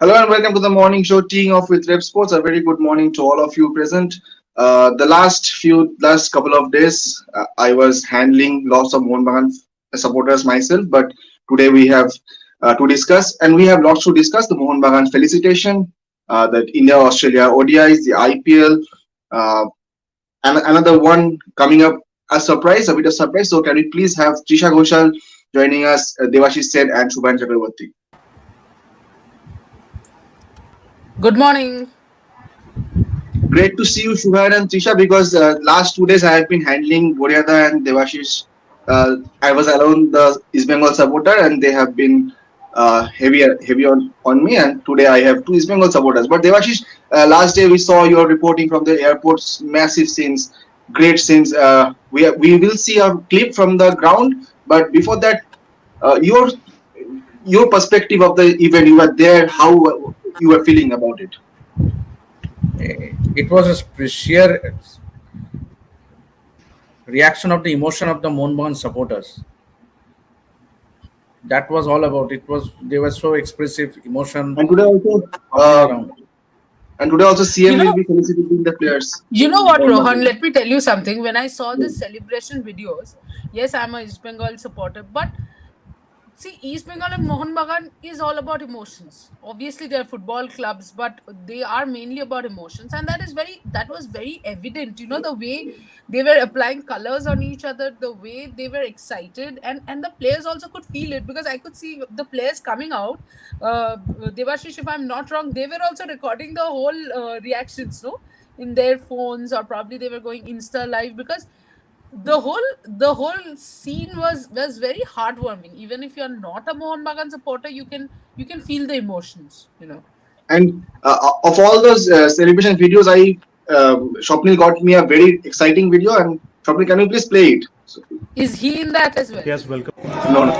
Hello and welcome to the morning show teeing off with RevSportz. A very good morning to all of you present. The last couple of days, I was handling lots of Mohun Bagan supporters myself, but today we have to discuss, and we have lots to discuss. The Mohun Bagan felicitation, the India Australia ODIs, the IPL, uh, and another one coming up. A bit of surprise. So can we please have Trisha Ghoshal joining us, Devashish Sen and Shubhan Chakraborty. Good morning. Great to see you, Shubhan and Trisha, because last 2 days I have been handling Boryada and Devashish. I was alone, the East Bengal supporter, and they have been heavy on me. And today I have two East Bengal supporters. But Devashish, last day we saw your reporting from the airport's massive scenes, great scenes. We will see a clip from the ground, but before that, your perspective of the event. You were there. How you were feeling about it? It was a sheer reaction of the emotion of the Mohun supporters. That was all about. It was they were so expressive, emotion And today also. hopping around. And today also You CM will know, be felicitating the players. you know what, On Rohan? Monday. Let me tell you something. When I saw Yeah. the celebration videos, yes, I'm a East Bengal supporter, but see, East Bengal and Mohun Bagan is all about emotions. Obviously, they're football clubs, but they are mainly about emotions, and that was very evident. You know, the way they were applying colors on each other, the way they were excited, and the players also could feel it because I could see the players coming out. Devashish, if I'm not wrong, they were also recording the whole reactions, no, in their phones, or probably they were going Insta live because the whole scene was very heartwarming. Even if you're not a Mohun Bagan supporter, you can feel the emotions. And of all those celebration videos, Swapnil got me a very exciting video. And Swapnil, can you please play it? So, Is he in that as well? Yes, welcome. no, no.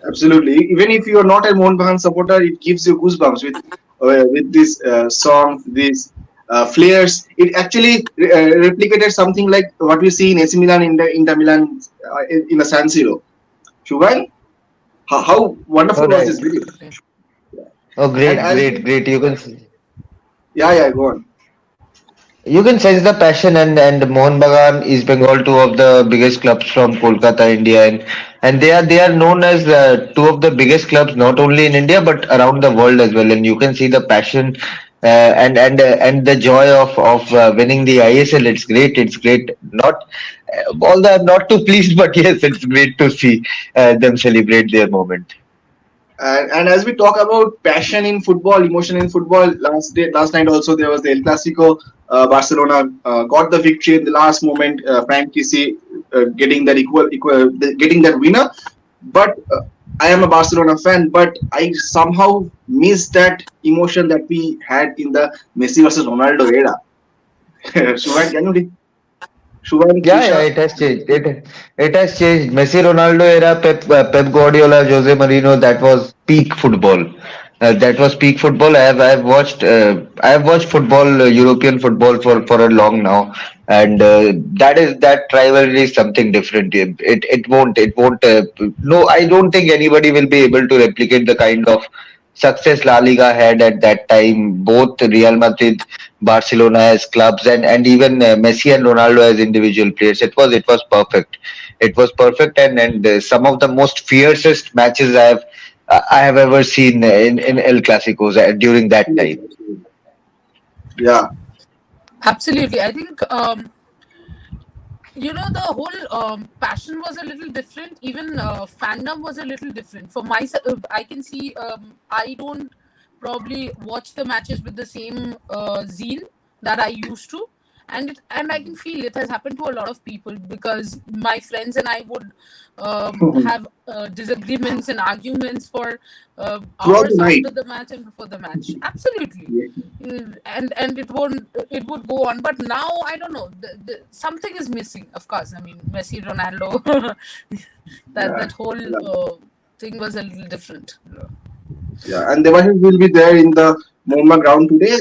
Absolutely. Even if you are not a Mohun Bagan supporter, it gives you goosebumps with this song, these flares. It actually replicated something like what we see in AC Milan in the Milan in the San Siro. Shubhan, how All wonderful was right. this video? Oh, And great, as we, great, great. yeah, go on. You can sense the passion and Mohun Bagan, East Bengal, two of the biggest clubs from Kolkata, India, and they are known as two of the biggest clubs not only in India but around the world as well. And you can see the passion and the joy of winning the ISL. It's great. It's great. Not although I'm not too pleased, but yes, it's great to see them celebrate their moment. And as we talk about passion in football, emotion in football, last night also there was the El Clasico. Barcelona got the victory in the last moment. Frank Kessie getting that getting that winner. But I am a Barcelona fan, but I somehow miss that emotion that we had in the Messi versus Ronaldo era. Shubhan, can you? Shubhan, Yeah, Trisha. it has changed. It has changed. Messi, Ronaldo era, Pep Guardiola, Jose Mourinho. That was peak football. That was peak football. I have watched football, European football for a long now, and that rivalry is something different. It won't. No, I don't think anybody will be able to replicate the kind of success La Liga had at that time. Both Real Madrid, Barcelona as clubs, and even Messi and Ronaldo as individual players. It was perfect. It was perfect, and some of the most fiercest matches I have ever seen in El Clasicos during that time. Absolutely, absolutely. Yeah, Absolutely. I think the whole passion was a little different. Even fandom was a little different. For myself, I can see I don't probably watch the matches with the same zeal that I used to. And I can feel it has happened to a lot of people, because my friends and I would have disagreements and arguments for Throughout the hours night. after the match and before the match. Absolutely. And it would go on, but now I don't know, something is missing, of course. I mean, Messi, Ronaldo, Yeah, that whole yeah, thing was a little different. yeah. And Devashish will be there in the Mohun ground today,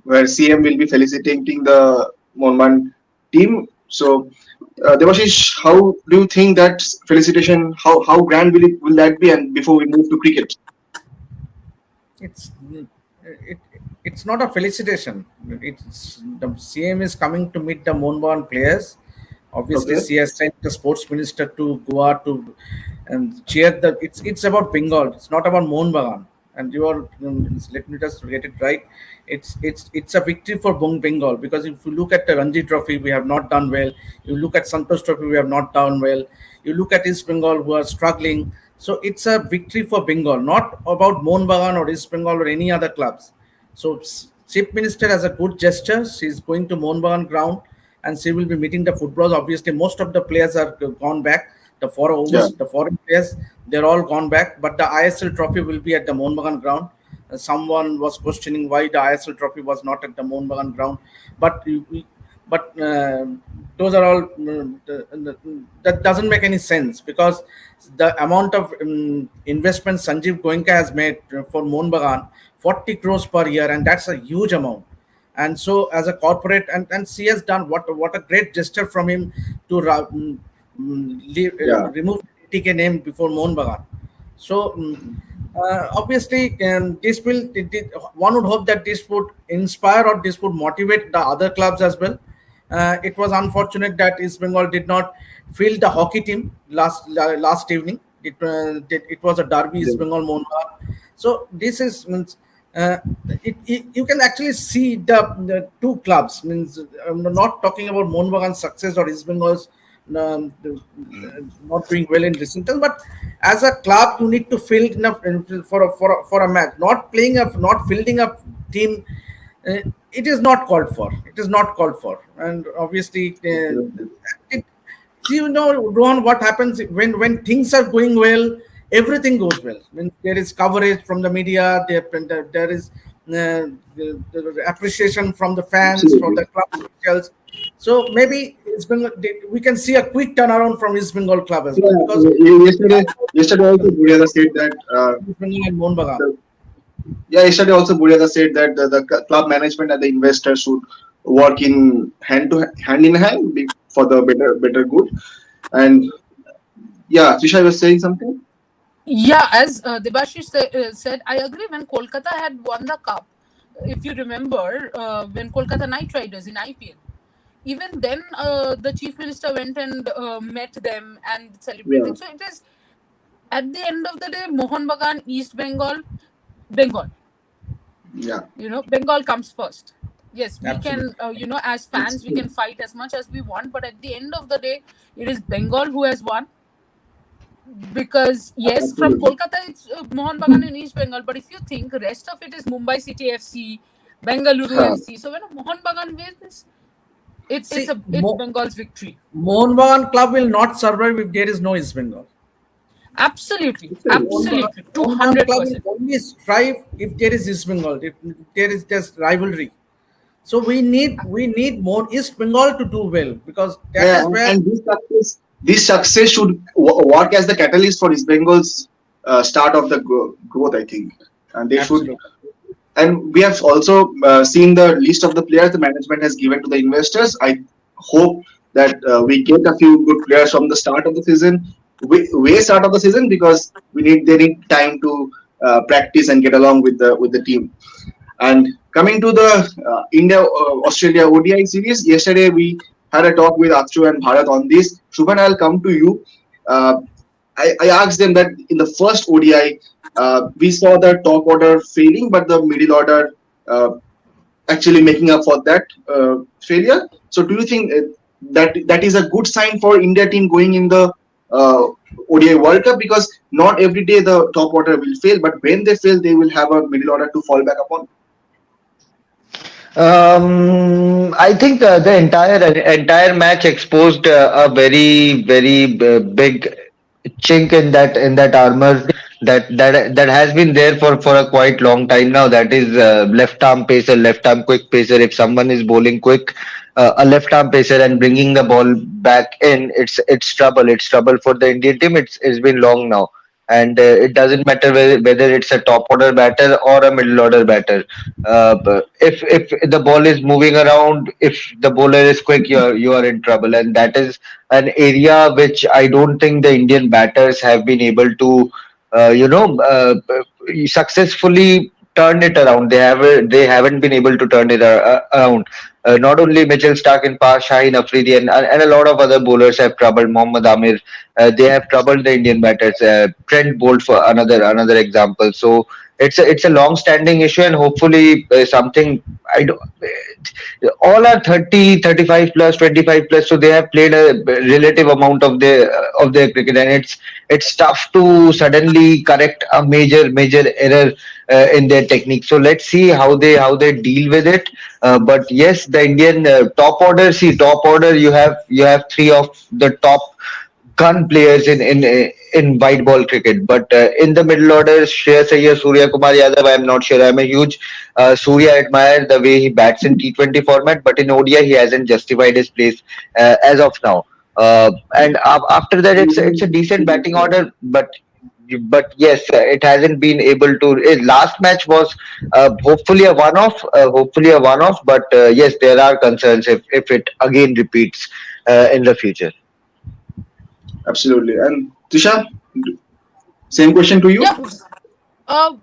where CM will be felicitating the Mohun team. So, Devashish, how do you think that felicitation? How grand will that be? And before we move to cricket, It's it, it's not a felicitation. It's the CM is coming to meet the Mohnbagan players. Obviously, okay, she has sent the sports minister to Goa to and cheer the. It's about Bengal. It's not about Mohnbagan. And you are let me just get it right. It's a victory for Bengal, because if you look at the Ranji Trophy, we have not done well. You look at Santosh Trophy, we have not done well. You look at East Bengal, who are struggling. So it's a victory for Bengal, not about Mohnbagan or East Bengal or any other clubs. So Chief Minister has a good gesture. She's going to Mohnbagan ground and she will be meeting the footballers. Obviously, most of the players are gone back. yeah, The foreign players, they're all gone back. But the ISL trophy will be at the Mohnbagan ground. Someone was questioning why the ISL trophy was not at the Mohnbagan ground, but those are all that doesn't make any sense, because the amount of investment Sanjeev Goenka has made for Mohnbagan, 40 crores per year, and that's a huge amount. And so as a corporate, and she has done what a great gesture from him to yeah, remove TK name before Mohnbagan. So obviously, this will one would hope that this would inspire or this would motivate the other clubs as well. It was unfortunate that East Bengal did not field the hockey team last evening. It was a derby, yeah, East Bengal Mohnbagan. So this is means you can actually see the two clubs. Means I'm not talking about Mohnbagan's success or East Bengal's not doing well in recent times, but as a club, you need to field enough for a match. Not fielding a team, it is not called for. It is not called for, and obviously, absolutely. it, you know, Rohan, what happens when things are going well, everything goes well. When there is coverage from the media, there is the appreciation from the fans, from Absolutely. the club officials. So maybe East Bengal, we can see a quick turnaround from East Bengal club as well, Yeah, because yesterday also Buriada said that East Bengal and Mohun Bagan. the, yeah, yesterday also Buriada said that the club management and the investors should work in hand in hand for the better good. And yeah, Trisha was saying something. Yeah, as Debashish said, I agree. When Kolkata had won the cup, if you remember, when Kolkata Knight Riders in IPL, even then the chief minister went and met them and Yeah, celebrated. So it is, at the end of the day, Mohun Bagan, East Bengal, Bengal. yeah, Bengal comes first. Yes, we Absolutely. can, as it's fans, we true. can fight as much as we want, but at the end of the day, it is Bengal who has won. Because yes, from Absolutely. Kolkata it's Mohun Bagan in East Bengal, but if you think rest of it is Mumbai City FC, Bengaluru Huh. FC. So when Mohun Bagan wins, it's See, it's Bengal's victory. Mohun Bagan club will not survive if there is no East Bengal. Absolutely, Absolutely. absolutely, two Mohun hundred club will percent. only strive if there is East Bengal, if there is this rivalry. So we need more East Bengal to do well, because that Yeah, is where and this success should work as the catalyst for East Bengal's start of the growth, I think. And they should. absolutely. And we have also seen the list of the players the management has given to the investors. I hope that we get a few good players from the start of the season, way start of the season, because they need time to practice and get along with the team. And coming to the India Australia ODI series, yesterday we had a talk with Akshu and Bharat on this. Shubhan, I'll come to you. Uh, I asked them that in the first ODI, we saw the top order failing, but the middle order uh, actually making up for that failure. So, do you think that is a good sign for India team going in the ODI World Cup? Because not every day the top order will fail, but when they fail, they will have a middle order to fall back upon. I think the entire match exposed a very big chink in that armor that has been there for a quite long time now. That is left arm pacer, left arm quick pacer. If someone is bowling quick, a left arm pacer and bringing the ball back in, it's trouble. It's trouble for the Indian team. It's been long now. And it doesn't matter whether it's a top order batter or a middle order batter. If the ball is moving around, if the bowler is quick, you are in trouble, and that is an area which I don't think the Indian batters have been able to, successfully turn it around. They haven't been able to turn it around. Not only Mitchell Stark in past, Shaheen Afridi, and a lot of other bowlers have troubled. Mohammad Amir, they have troubled the Indian batters. Trent Bolt for another example. So it's a long standing issue, and hopefully something I don't. All are 30, 35 plus, 25 plus, so they have played a relative amount of their cricket, and it's tough to suddenly correct a major error in their technique. So let's see how they deal with it. But yes, the Indian top order. See, top order. You have three of the top gun players in white ball cricket. But in the middle order, Shreyas Iyer, Surya Kumar Yadav, I am not sure. I'm a huge Surya admirer the way he bats in T20 format, but in ODI he hasn't justified his place as of now. After that, it's a decent batting order, but yes, it hasn't been able to. Last match was hopefully a one-off, But yes, there are concerns if it again repeats in the future. Absolutely. And Tisha, same question to you. Yeah. Well,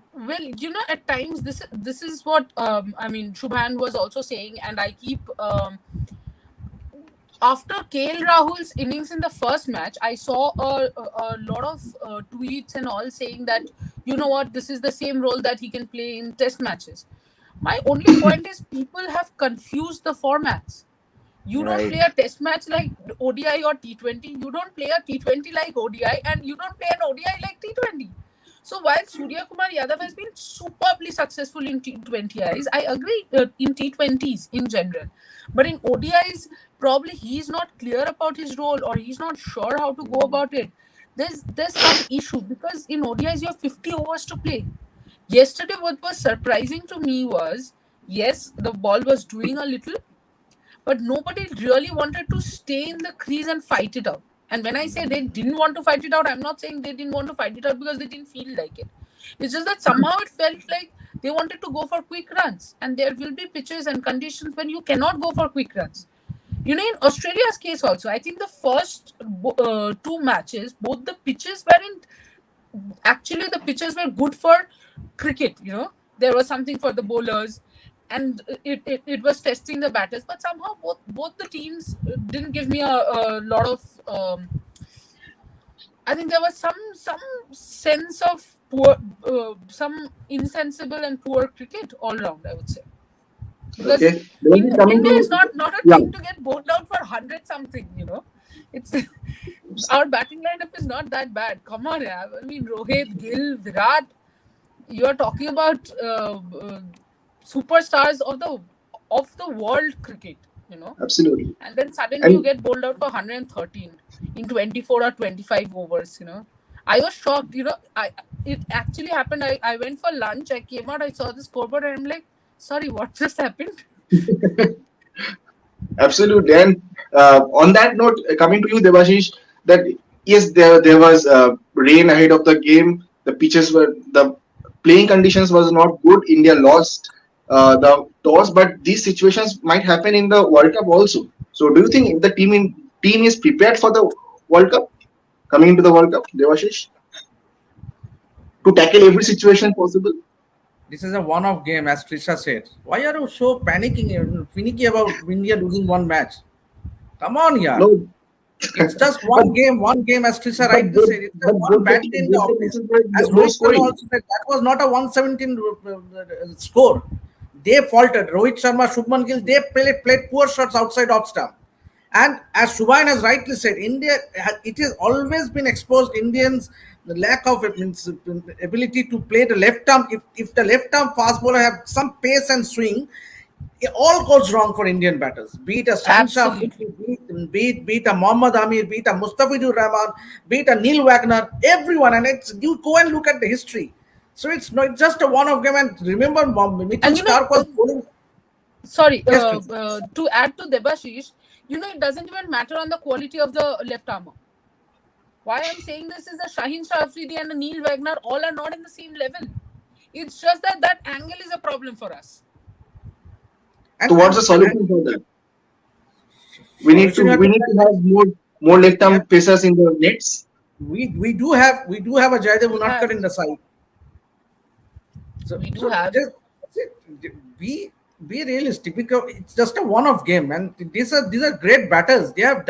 at times this is what I mean. Shubhan was also saying, and I keep after KL Rahul's innings in the first match, I saw a lot of tweets and all saying that, you know what, this is the same role that he can play in test matches. My only point is people have confused the formats. You don't Right. play a test match like ODI or T20. You don't play a T20 like ODI, and you don't play an ODI like T20. So while Surya Kumar Yadav has been superbly successful in T20Is, I agree in T20s in general. But in ODIs, probably he's not clear about his role or he's not sure how to go about it. There's some issue because in ODIs you have 50 overs to play. Yesterday, what was surprising to me was yes, the ball was doing a little, but nobody really wanted to stay in the crease and fight it out. And when I say they didn't want to fight it out, I'm not saying they didn't want to fight it out because they didn't feel like it. It's just that somehow it felt like they wanted to go for quick runs, and there will be pitches and conditions when you cannot go for quick runs. In Australia's case also, I think the first two matches, both the pitches were in actually the pitches were good for cricket. There was something for the bowlers, and it was testing the batters, but somehow both the teams didn't give me a lot of I think there was some sense of poor some insensible and poor cricket all round, I would say, because Okay. Then coming India is to not a yeah, team to get bowled out for 100 something. It's our batting lineup is not that bad. Come on, yeah. I mean, Rohit, Gill, Virat. You are talking about superstars of the world cricket. absolutely. And then suddenly you And get bowled out for 113 in 24 or 25 overs. I was shocked. It actually happened. I went for lunch. I came out. I saw the scoreboard, and I'm like, sorry, what just happened? absolutely. And on that note, coming to you, Devashish, that yes, there was rain ahead of the game. The playing conditions was not good. India lost the toss, but these situations might happen in the World Cup also. So, do you think the team is prepared for the World Cup coming into the World Cup, Devashish, to tackle every situation possible? This is a one-off game, as Trisha said. Why are you so panicking and finicky about India losing one match? Come on, yeah. No, It's just but one game, as Trisha but rightly said. It's just one both the bad day in the both the office. matches were As low Rohit Sharma scoring. also said, that was not a 117 score. They faltered. Rohit Sharma, Shubman Gill, they played poor shots outside off stump. And as Subhain has rightly said, India, it has always been exposed Indians the lack of ability to play the left arm. If the left arm fast bowler have some pace and swing, it all goes wrong for Indian batters. Beat a Shaheen Shah Absolutely. Afridi, beat a Mohammad Amir, beat a Mustafizur Rahman, beat a Neil Wagner, everyone. And it's you go and look at the history. So it's not just a one-off game. And remember, Mitchell And Stark was bowling. sorry, Yes, please. to add to Debashish, it doesn't even matter on the quality of the left armour. Why I'm saying this is that Shaheen Shah Afridi and Neil Wagner all are not in the same level. It's just that that angle is a problem for us. So And what's the and, and, solution for that? solution you have We to need to have more left we have arm pacers in the nets. we do have a Jaydev We Unadkat have, in the side. So, we do so have. be realistic because it's just a one-off game, and these are great batters. They have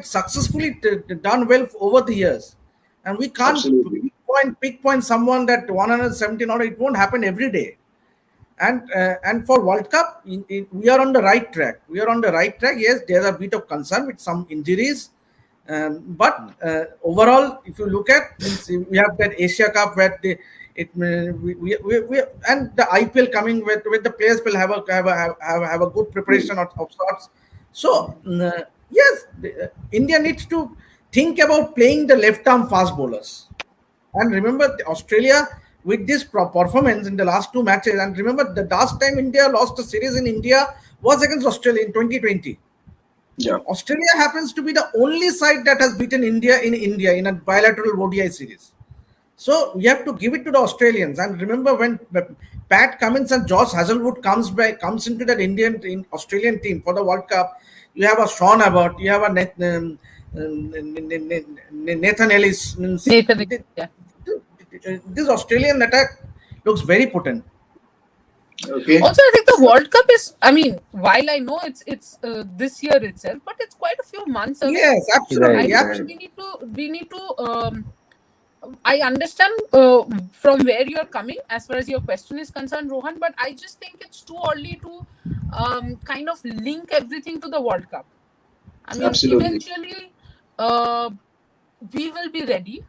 successfully done well over the years, and we can't Absolutely. pick point someone that 117 or it won't happen every day. And for World Cup, we are on the right track. We are on the right track. Yes, there's a bit of concern with some injuries, but overall, if you look at, means we have that Asia Cup where we and the IPL coming with the players will have a good preparation of sorts. So yes, India needs to think about playing the left arm fast bowlers. And remember, Australia with this performance in the last two matches. And remember, the last time India lost a series in India was against Australia in 2020. Yeah. Australia happens to be the only side that has beaten India in a bilateral ODI series. So we have to give it to the Australians. And remember, when Pat Cummins and Josh Hazlewood comes into that Australian team for the World Cup, you have a Sean Abbott, you have a Nathan Ellis. Nathan, yeah. This Australian attack looks very potent. Okay. Also, I think the World Cup is. I mean, while I know it's this year itself, but it's quite a few months away. Yes, I absolutely. think Right. we need to. I understand from where you're coming as far as your question is concerned, Rohan, but I just think it's too early to kind of link everything to the World Cup. I mean, Absolutely. eventually, uh, we will be ready.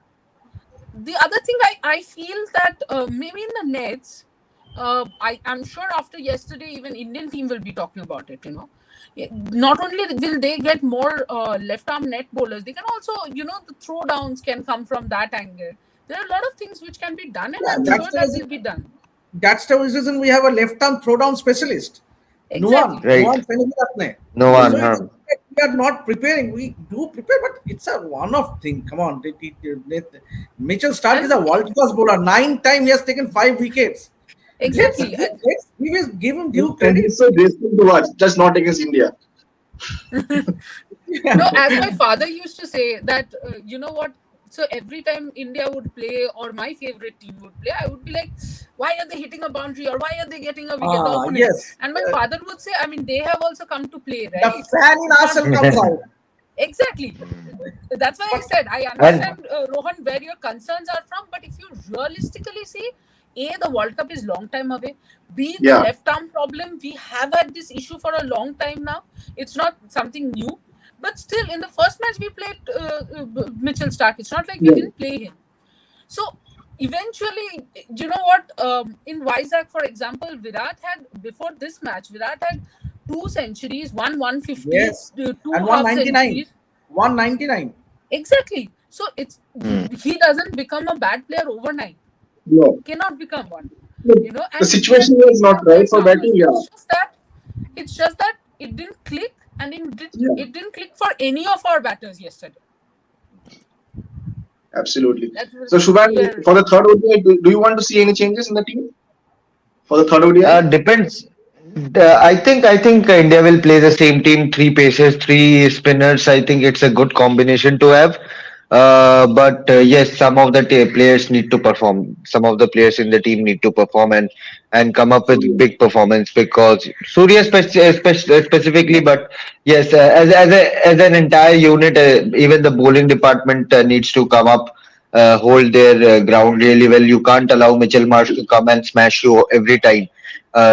The other thing I feel that maybe in the nets, I'm sure after yesterday, even Indian team will be talking about it. Not only will they get more left arm net bowlers, they can also, the throwdowns can come from that angle. There are a lot of things which can be done, and Yeah, I'm sure that will be done. that's the reason we have a left arm throwdown specialist. Nuwan, Exactly. Right. Nuwan Fenwiratne. No So one, it's huh? we are not preparing. We do prepare, but it's a one-off thing. Come on, Mitchell Stark is And a world-class bowler. 9 times he has taken 5 wickets. Let's exactly. give him due And credit. he's so graceful to watch, just not against India. No, as my father used to say that, you know what? So every time India would play or my favorite team would play, I would be like, why are they hitting a boundary or why are they getting a wicket, the Ah, opponent? yes. And my father would say, I mean, they have also come to play, The right? fan in It's not Arsenal comes out. exactly. That's why I said I And understand, Rohan, where your concerns are from. But if you realistically see, A, the World Cup is long time away. B, the Yeah. left arm problem, we have had this issue for a long time now. It's not something new. But still, in the first match, we played Mitchell Stark. It's not like we Yeah. didn't play him. So eventually, you know what? In Vizag, for example, before this match, Virat had 2 centuries, one 150, Yes. two And half 199. centuries. 199. Exactly. So hmm, he doesn't become a bad player overnight. No. Cannot become one. The And situation he has was not got right great for batting. numbers. Yeah. It's just that it didn't click, and Yeah. it didn't click for any of our batters yesterday. Absolutely. That's So Shubhan, where for the third ODI, do you want to see any changes in the team for the third ODI? depends. I think India will play the same team, three paces, three spinners. I think it's a good combination to have. But yes, some of the players need to perform. Some of the players in the team need to perform and come up with Surya. big performance because Surya specifically. But yes, as an entire unit, even the bowling department needs to come up, hold their ground really well. You can't allow Mitchell Marsh to come and smash you every time.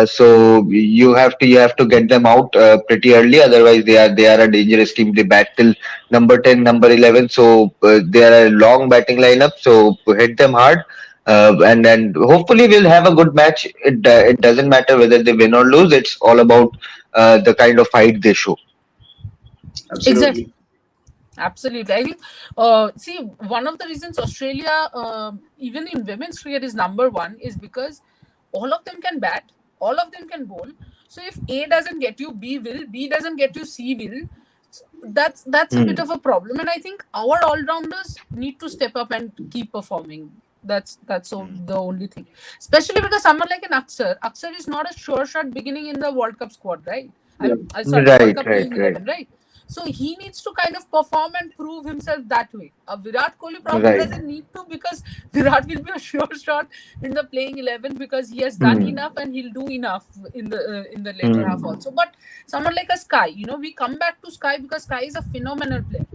So you have to get them out pretty early. Otherwise, they are a dangerous team. They bat till number 10, number 11. So they are a long batting lineup. So hit them hard. and hopefully we'll have a good match. It doesn't matter whether they win or lose. It's all about the kind of fight they show. Exactly. Absolutely. Absolutely. I think, see, one of the reasons Australia, even in women's cricket, is number one is because all of them can bat, all of them can bowl. So if A doesn't get you, B will. B doesn't get you, C will. So that's a bit Hmm. of a problem, and I think our all rounders need to step up and keep performing. The only thing, especially because someone like an Aksar is not a sure shot beginning in the World Cup squad, right? Yeah. I'm sorry, World Right, Cup right, playing right, 11, right? So he needs to kind of perform and prove himself that way. Virat Kohli probably right. doesn't need to, because Virat will be a sure shot in the playing 11 because he has done Hmm. enough and he'll do enough in the later half Hmm. also. But someone like a Sky, we come back to Sky because Sky is a phenomenal player,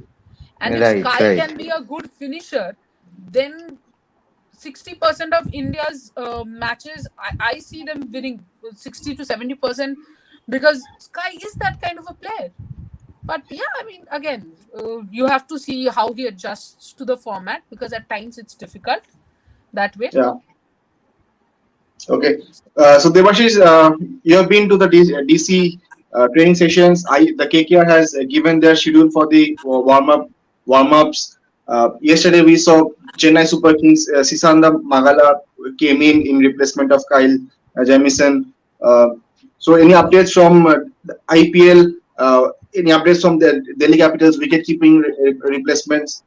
and if Right, Sky right. can be a good finisher, then 60% of India's matches, I see them winning 60 to 70%, because Sky is that kind of a player. But yeah, I mean, again, you have to see how he adjusts to the format, because at times it's difficult that way. Yeah. Okay. So Devashish, you have been to the DC training sessions. The KKR has given their schedule for the warm ups. Yesterday we saw Chennai Super Kings Sisanda Magala came in replacement of Kyle Jamieson. Uh, so any updates from the IPL? Any updates from the Delhi Capitals wicket keeping replacements?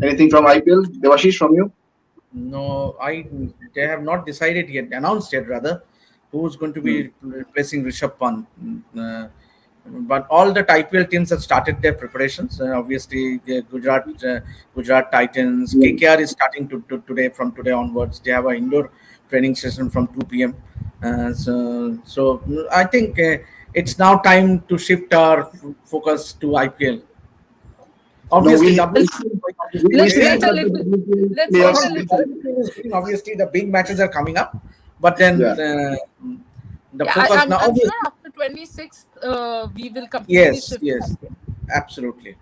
Anything from IPL? Devashish, from you? No, they have not decided yet, announced yet rather, who's going to Hmm. be replacing Rishabh Pant. But all the IPL teams have started their preparations. Obviously, the Gujarat Titans, Yeah. KKR is starting today, from today onwards. They have an indoor training session from 2 p.m. So I think it's now time to shift our focus to IPL. No, Obviously, we Let's still, we let's still wait have a got the little. WPL Let's wait playoffs a to No, little. decide. obviously the big matches are coming up, but then Yeah. the Yeah, focus now. I'm sure Obviously, after 26th, we will completely yes, shift to yes, IPL. absolutely.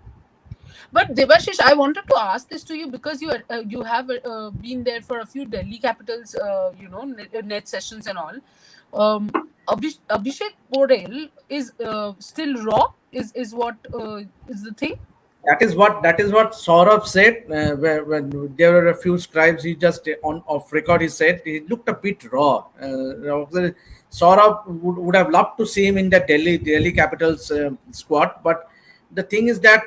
But Devashish, I wanted to ask this to you, because you have been there for a few Delhi Capitals, net sessions and all. Abhishek Porel is still raw. Is what is the thing? That is what Saurabh said. When there were a few scribes, he just on off record he said he looked a bit raw. Saurabh would have loved to see him in the Delhi Capitals squad, but the thing is that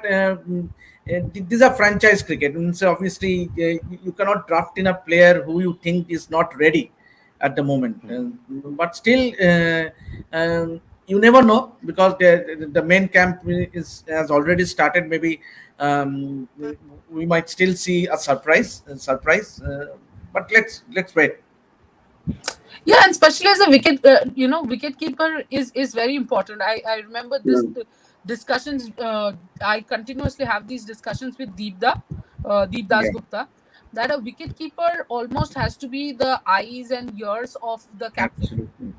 these are franchise cricket, and so obviously you cannot draft in a player who you think is not ready at the moment. But still, you never know, because the main camp has already started. Maybe we might still see a surprise. But let's wait. Yeah, and especially as a wicket keeper is very important. I remember this Yeah. discussions. I continuously have these discussions with Deep Das Yeah, Gupta, that a wicket keeper almost has to be the eyes and ears of the captain, absolutely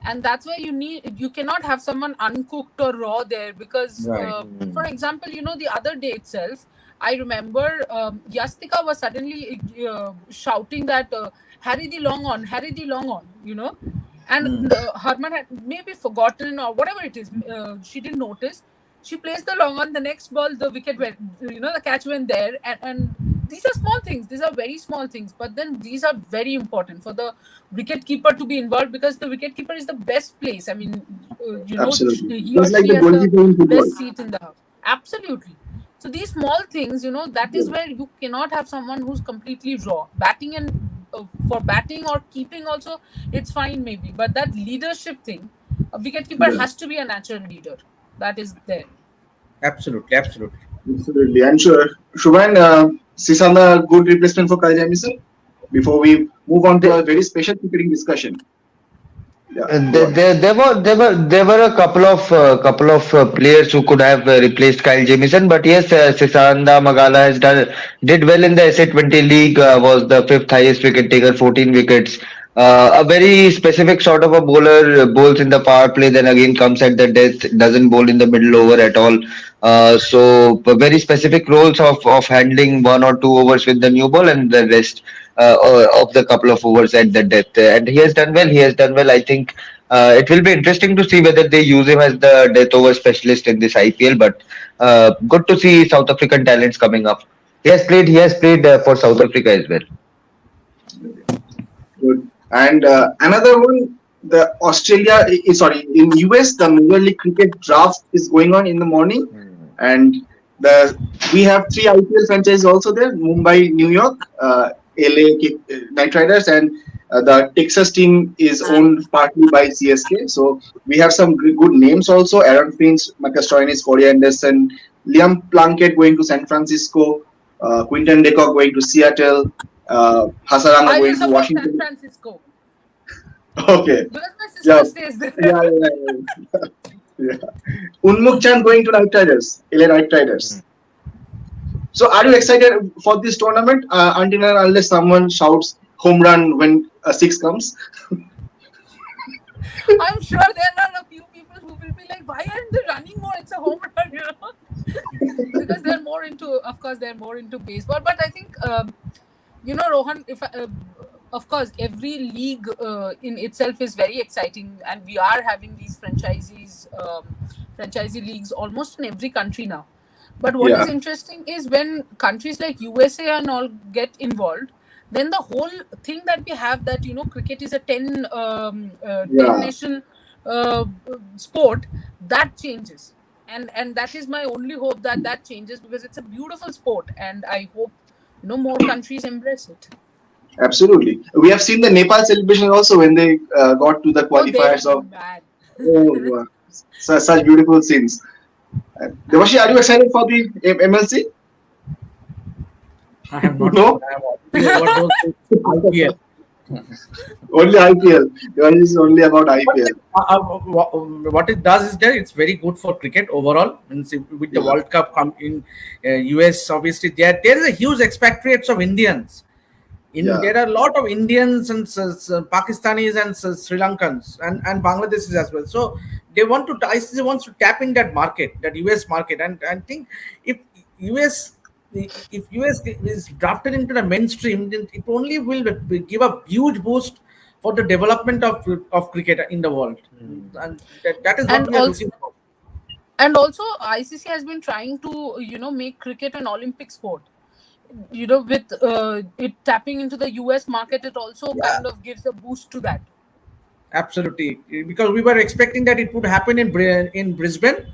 and that's why you cannot have someone uncooked or raw there, because right. for example, the other day itself, I remember Yastika was suddenly shouting that Harry the long on, Hmm. and Herman had maybe forgotten or whatever it is, she didn't notice. She placed the long on, the next ball the wicket went, the catch went there, and these are small things, these are very small things, but then these are very important for the wicket keeper to be involved, because the wicket keeper is the best place. I mean, Absolutely. he or Just like she the has the goalkeeper in football. best seat in the house. Absolutely. So these small things, that is Yeah. where you cannot have someone who's completely raw. Batting and for batting or keeping also, it's fine maybe, but that leadership thing, a wicket keeper Yeah. has to be a natural leader. That is there. Absolutely. Absolutely. And sure, Shubhan, Sisanda, good replacement for Kyle Jamieson? Before we move on to a very special cricketing discussion. Yeah, go on. There were a couple of players who could have replaced Kyle Jamieson, but yes, Sisanda Magala did well in the SA20 league. Was the fifth highest wicket taker, 14 wickets. A very specific sort of a bowler, bowls in the power play, then again comes at the death, doesn't bowl in the middle over at all. So very specific roles of handling one or two overs with the new ball and the rest. of the couple of overs at the depth, and he has done well. He has done well. I think it will be interesting to see whether they use him as the death over specialist in this IPL. But good to see South African talents coming up. He has played. He has played for South Africa as well. Good. And another one, the sorry, in US, the Major League Cricket draft is going on in the morning, and the we have three IPL franchises also there: Mumbai, New York, LA Knight Riders, and the Texas team is owned partly by CSK. So we have some good names also: Aaron Finch, Marcus Stoinis, Corey Anderson, Liam Plunkett going to San Francisco, Quinton de Kock going to Seattle. Hasaranga I will going to support San Washington. Francisco Okay. because my Yeah. sister stays there. Yeah. Unmuk Chand going to Night Riders, LA Night Riders. So, are you excited for this tournament? Until and unless someone shouts home run when a six comes. I'm sure there are a few people who will be like, "Why aren't they running more? It's a home run," because they're more into, of course, they're more into baseball. But I think, Rohan, if of course, every league in itself is very exciting, and we are having these franchisee leagues almost in every country now. But what is Yeah. interesting is when countries like USA and all get involved, then the whole thing that we have, that cricket is a 10 Yeah. nation uh, sport, that changes. And that is my only hope, that that changes, because it's a beautiful sport, and I hope more countries embrace it. Absolutely. We have seen the Nepal celebration also when they got to the Oh, they qualifiers were of mad. such beautiful scenes. Devashi, are you excited for the MLC? I am not. No, I am only over those IPL. only IPL. Devashi is only about IPL. What it does is that it's very good for cricket overall. Means with the Yeah. World Cup come in US, obviously there is a huge expatriates of Indians. Yeah. There are a lot of Indians and Pakistanis and Sri Lankans and Bangladeshis as well. So they want to ICC wants to tap in that market, that US market, and I think if US if US is drafted into the mainstream, then it only will give a huge boost for the development of cricket in the world, and that is what and we are also looking for. and also ICC has been trying to make cricket an Olympic sport. With it tapping into the US market, it also Yeah. kind of gives a boost to that. Absolutely, because we were expecting that it would happen in Brisbane,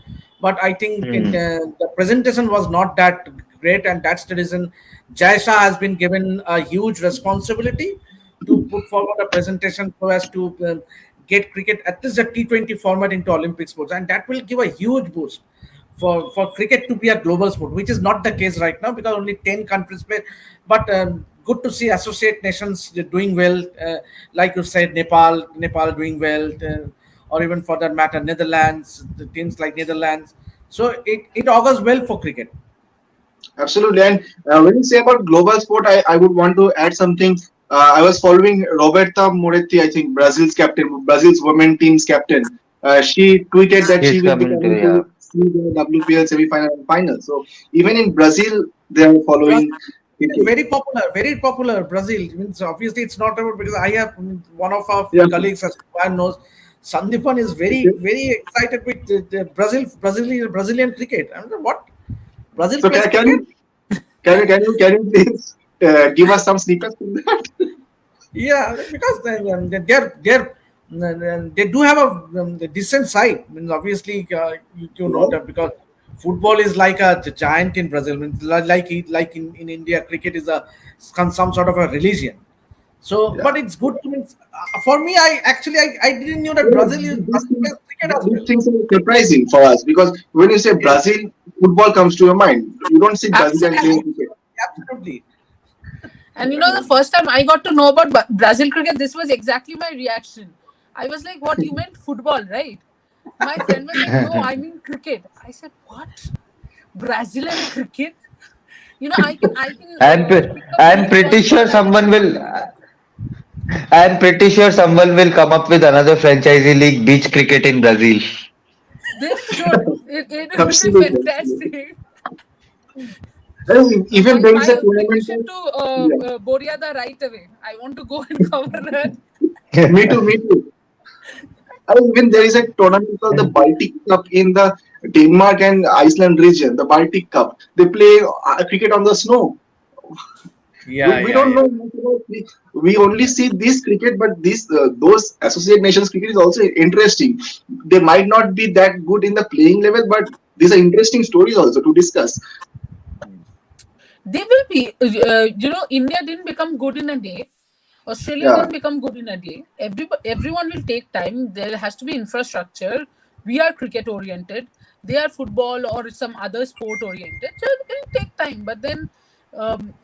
but I think the presentation was not that great, and that's the reason Jai Shah has been given a huge responsibility to put forward a presentation so as to get cricket at least a T20 format into Olympic sports, and that will give a huge boost for cricket to be a global sport, which is not the case right now because only 10 countries play. But good to see associate nations doing well, like you said, Nepal doing well, or even for that matter, Netherlands, the teams like Netherlands. So it augurs well for cricket. Absolutely. And when you say about global sport, I would want to add something. I was following Roberta Moretti, I think Brazil's captain, Brazil's women team's captain. She tweeted that she He's will be coming to coming yeah. to see the WPL semi-final and final. So even in Brazil, they are Brazil following is cricket. very popular. Brazil means obviously it's not about, because I have one of our Yeah. colleagues, as one knows, Sandipan is very excited with the Brazilian cricket. I mean, what Brazil So plays cricket? can you please give us some snippets from that? Yeah, because they do have a decent side. I mean, obviously, you know Yeah. that because football is like a giant in Brazil. I mean, like in India, cricket is some sort of a religion. So, Yeah. but it's good to mean. For me, I didn't know that Yeah, Brazil plays cricket as these well. things are surprising for us because when you say Yes, Brazil, football comes to your mind. You don't see Brazilian playing Absolutely. cricket. absolutely. And the first time I got to know about Brazil cricket, this was exactly my reaction. I was like, "What, you meant football, right?" My friend was like, "No, I mean cricket." I said, "What? Brazilian cricket?" I can think of I'm leagues pretty also, sure but I someone didn't know will. about cricket. I'm pretty sure someone will come up with another franchisee league, beach cricket in Brazil. They should. It would be Absolutely, absolutely. fantastic. Even there is My a tournament. application to Yeah. Boria right away. I want to go and cover that. Me too, me too. Even there is a tournament called the Baltic Cup in the Denmark and Iceland region. The Baltic Cup. They play cricket on the snow. Yeah, We yeah, don't yeah. know much about we only see this cricket, but this those associate nations cricket is also interesting. They might not be that good in the playing level, but these are interesting stories also to discuss. They will be. India didn't become good in a day. Australia Yeah, didn't become good in a day. Everyone will take time. There has to be infrastructure. We are cricket oriented. They are football or some other sport oriented. So it will take time. But then,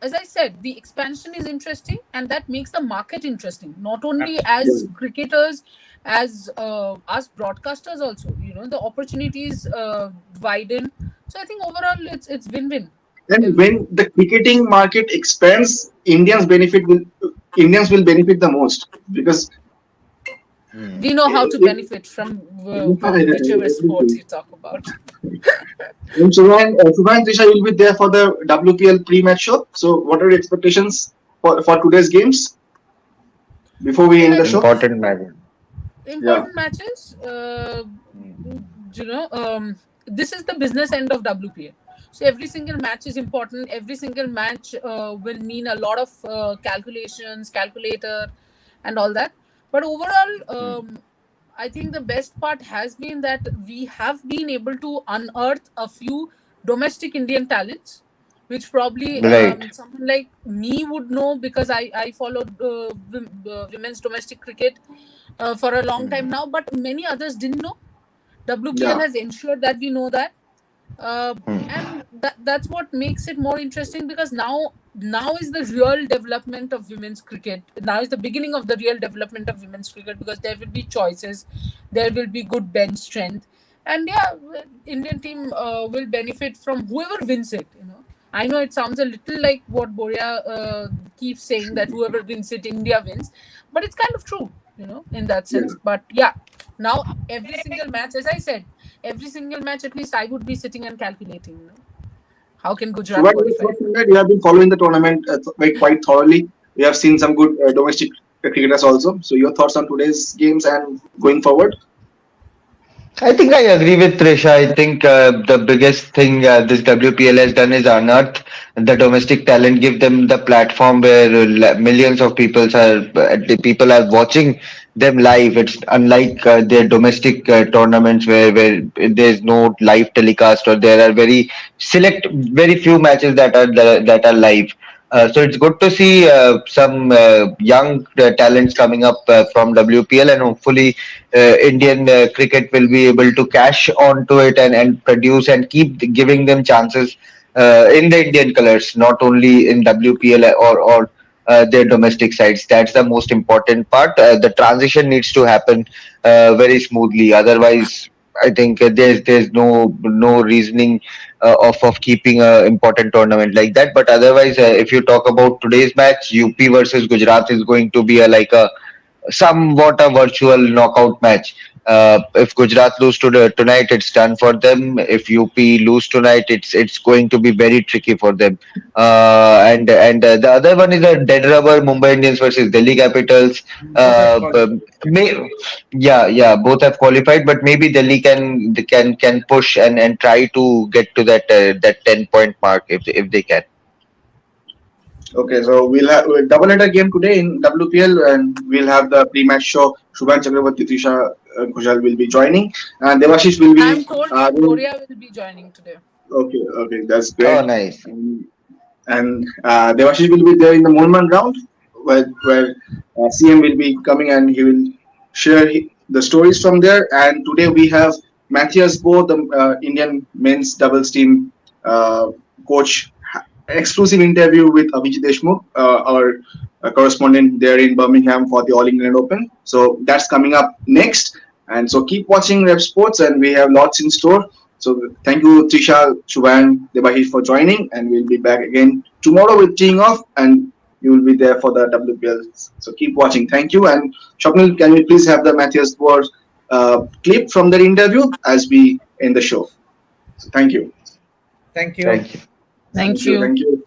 as I said, the expansion is interesting, and that makes the market interesting. Not only as yeah. cricketers, as us broadcasters also. The opportunities widen. So I think overall, it's win-win. And Everything. when the cricketing market expands, Indians will benefit the most because We know how to it, benefit from whichever sports everything. you talk about. And Shubhan Trisha will be there for the WPL pre-match show. So, what are your expectations for today's games before we Well, end I the think show? Important match. Yeah, important matches. You know, this is the business end of WPL. So every single match is important. Every single match will mean a lot of calculations, calculator, and all that. But overall, I think the best part has been that we have been able to unearth a few domestic Indian talents, which probably Right. someone like me would know because I followed women's domestic cricket for a long time now, but many others didn't know. WPL yeah, has ensured that we know that, uh, Hmm. and that's what makes it more interesting because now is the real development of women's cricket. Now is the beginning of the real development of women's cricket because there will be choices, there will be good bench strength, and yeah, Indian team will benefit from whoever wins it. I know it sounds a little like what Boria keeps saying that whoever wins it, India wins, but it's kind of true, in that yeah. sense. But yeah, now every single match, as I said, every single match, at least I would be sitting and calculating, how can Gujarat Shubhan, your qualify? thoughts on that? You have been following the tournament quite thoroughly. We have seen some good domestic cricketers also. So, your thoughts on today's games and going forward? I think I agree with Trisha. I think the biggest thing this WPL has done is unearth the domestic talent, give them the platform where millions of people are watching them live. It's unlike their domestic tournaments where there's no live telecast or there are very few matches that are live. So it's good to see some young talents coming up from WPL, and hopefully Indian cricket will be able to cash onto it and produce and keep giving them chances in the Indian colors, not only in WPL or their domestic sides. That's the most important part. The transition needs to happen very smoothly. Otherwise, I think there's no reasoning of keeping a important tournament like that. But otherwise, if you talk about today's match, UP versus Gujarat is going to be a somewhat a virtual knockout match. If Gujarat lose tonight, it's done for them. If UP lose tonight, it's going to be very tricky for them. And the other one is a dead rubber Mumbai Indians versus Delhi Capitals. Both have May, yeah, yeah, both have qualified, but maybe Delhi can push and try to get to that 10 point mark if they can. Okay, so we'll have a double header game today in WPL, and we'll have the pre-match show. Shubhan Chakravarti, Trisha Kujal will be joining, and Devashish will I'm be. told Boria will be joining today. Okay, okay, that's Oh, great. nice. And Devashish will be there in the Moolman round, where CM will be coming and he will share the stories from there. And today we have Matthias Bo, the Indian men's doubles team coach, exclusive interview with Abhijit Deshmukh, our correspondent there in Birmingham for the All England Open. So that's coming up next. And so keep watching Rev Sports, and we have lots in store. So thank you, Trisha, Shubhan, Debahish for joining, and we'll be back again tomorrow with teeing off, and you will be there for the WPL. So keep watching. Thank you. And Shopnil, can we please have the Matthias Boer clip from the interview as we end the show? So thank you. Thank you. Thank you. Thank Thank you. you. Thank you.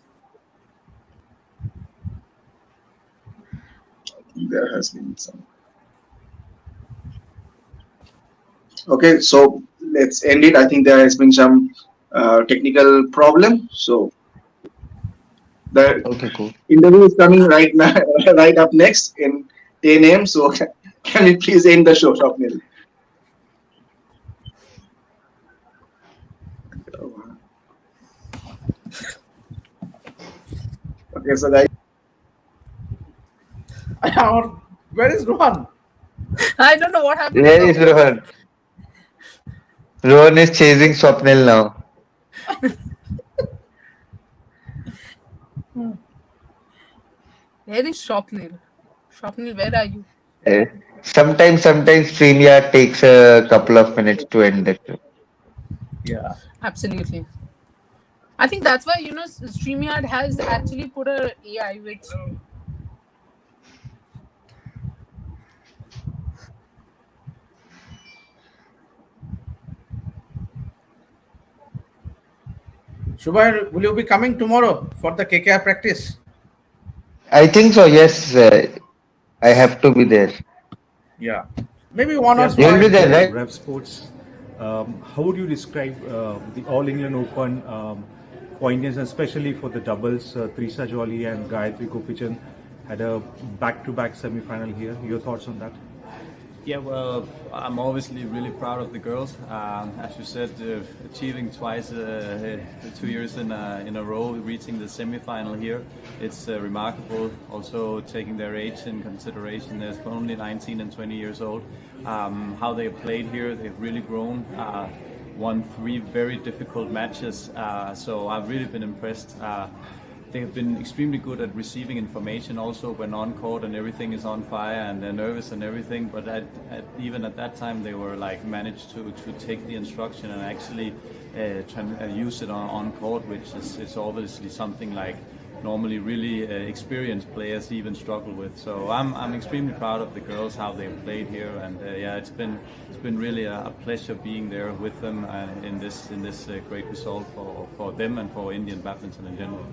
There has been some. Okay, so let's end it. I think there has been some technical problem. So the Okay, cool. interview is coming right now, right up next in 10 a.m. So can we please end the show, Swapnil? Okay, so guys. Where is Rohan? I don't know what happened to Where the is host. Rohan? Rohan is chasing Swapnil now. Where is Shopnil? Shopnil, where are you? Uh, sometimes StreamYard takes a couple of minutes to end the show. Yeah. Absolutely. I think that's why StreamYard has actually put a AI which Shubha, will you be coming tomorrow for the KKR practice? I think so, yes. I have to be there. Yeah. Maybe one or Yes, You will be point. there, right? RevSportz. How would you describe the All England Open points, especially for the doubles? Trisa Jolly and Gayatri Gopichand had a back-to-back semi-final here. Your thoughts on that? Yeah, well, I'm obviously really proud of the girls. As you said, achieving twice, 2 years in a row, reaching the semi-final here, it's remarkable. Also taking their age in consideration, they're only 19 and 20 years old. How they played here, they've really grown. Won 3 very difficult matches, so I've really been impressed. They have been extremely good at receiving information also when on court and everything is on fire and they're nervous and everything, but even at that time they were like managed to take the instruction and actually use it on court, which is obviously something like normally really experienced players even struggle with. So I'm extremely proud of the girls, how they've played here, and yeah, it's been really a pleasure being there with them in this great result for them and for Indian badminton in general.